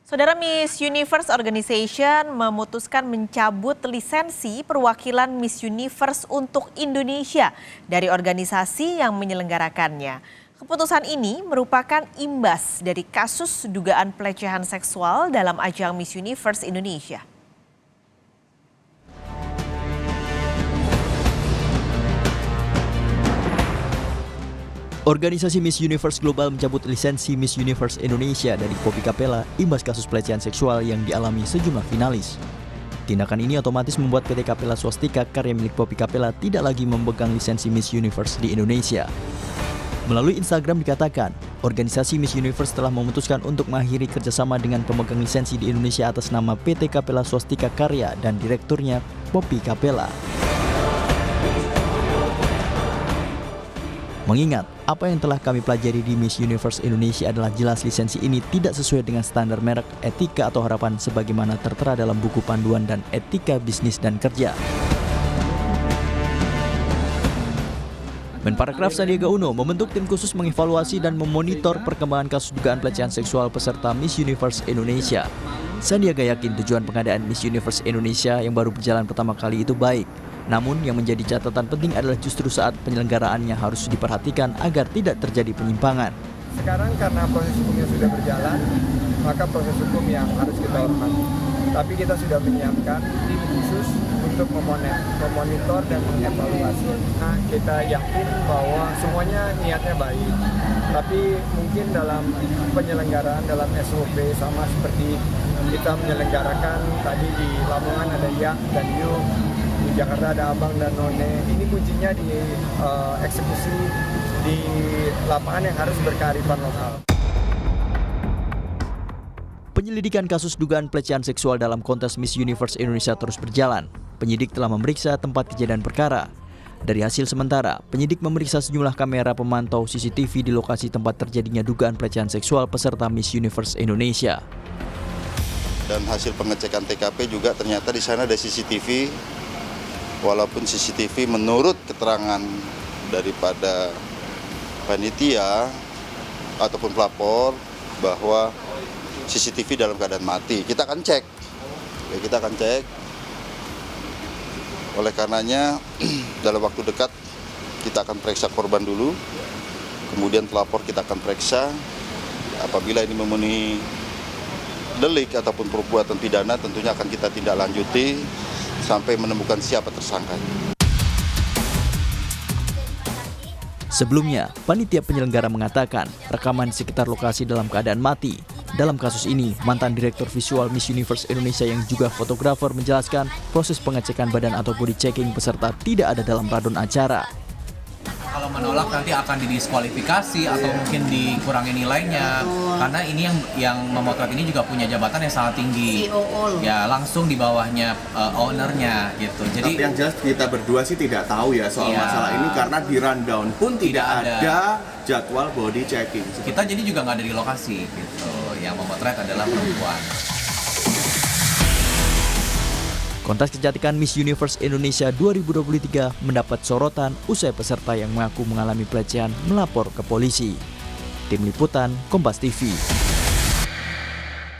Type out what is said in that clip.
Saudara, Miss Universe Organization memutuskan mencabut lisensi perwakilan Miss Universe untuk Indonesia dari organisasi yang menyelenggarakannya. Keputusan ini merupakan imbas dari kasus dugaan pelecehan seksual dalam ajang Miss Universe Indonesia. Organisasi Miss Universe Global mencabut lisensi Miss Universe Indonesia dari Poppy Capella imbas kasus pelecehan seksual yang dialami sejumlah finalis. Tindakan ini otomatis membuat PT Capella Swastika karya milik Poppy Capella tidak lagi memegang lisensi Miss Universe di Indonesia. Melalui Instagram dikatakan, organisasi Miss Universe telah memutuskan untuk mengakhiri kerjasama dengan pemegang lisensi di Indonesia atas nama PT Capella Swastika Karya dan direkturnya Poppy Capella. Mengingat apa yang telah kami pelajari di Miss Universe Indonesia adalah jelas lisensi ini tidak sesuai dengan standar merek, etika atau harapan sebagaimana tertera dalam buku panduan dan etika bisnis dan kerja. Menparekraf Sandiaga Uno membentuk tim khusus mengevaluasi dan memonitor perkembangan kasus dugaan pelecehan seksual peserta Miss Universe Indonesia. Sandiaga yakin tujuan pengadaan Miss Universe Indonesia yang baru berjalan pertama kali itu baik. Namun yang menjadi catatan penting adalah justru saat penyelenggaraannya harus diperhatikan agar tidak terjadi penyimpangan. Sekarang karena proses hukumnya sudah berjalan, maka proses hukum yang harus kita hormati. Tapi kita sudah menyiapkan tim khusus untuk memonitor dan mengevaluasi. Nah, kita yakin bahwa semuanya niatnya baik. Tapi mungkin dalam penyelenggaraan, dalam SOP sama seperti kita menyelenggarakan tadi di Lamongan ada Ya dan Yu. Di Jakarta ada Abang dan None. Ini kuncinya di eksekusi di lapangan yang harus berkearifan lokal. Penyelidikan kasus dugaan pelecehan seksual dalam kontes Miss Universe Indonesia terus berjalan. Penyidik telah memeriksa tempat kejadian perkara. Dari hasil sementara, penyidik memeriksa sejumlah kamera pemantau CCTV di lokasi tempat terjadinya dugaan pelecehan seksual peserta Miss Universe Indonesia. Dan hasil pengecekan TKP juga ternyata di sana ada CCTV. Walaupun CCTV menurut keterangan daripada panitia ataupun pelapor bahwa CCTV dalam keadaan mati. Kita akan cek. Oleh karenanya dalam waktu dekat kita akan periksa korban dulu. Kemudian pelapor kita akan periksa. Apabila ini memenuhi delik ataupun perbuatan pidana tentunya akan kita tindak lanjuti sampai menemukan siapa tersangkanya. Sebelumnya, panitia penyelenggara mengatakan rekaman di sekitar lokasi dalam keadaan mati. Dalam kasus ini, mantan direktur visual Miss Universe Indonesia yang juga fotografer menjelaskan proses pengecekan badan atau body checking peserta tidak ada dalam radon acara. Kalau menolak nanti akan didiskualifikasi atau mungkin dikurangi nilainya, karena ini yang memotret ini juga punya jabatan yang sangat tinggi, ya langsung di bawahnya ownernya gitu. Jadi tapi yang jelas kita berdua sih tidak tahu ya soal masalah ini karena di rundown pun tidak ada jadwal body checking. Kita jadi juga nggak ada di lokasi gitu. Yang memotret adalah perempuan. Kontes kecantikan Miss Universe Indonesia 2023 mendapat sorotan usai peserta yang mengaku mengalami pelecehan melapor ke polisi. Tim Liputan, Kompas TV.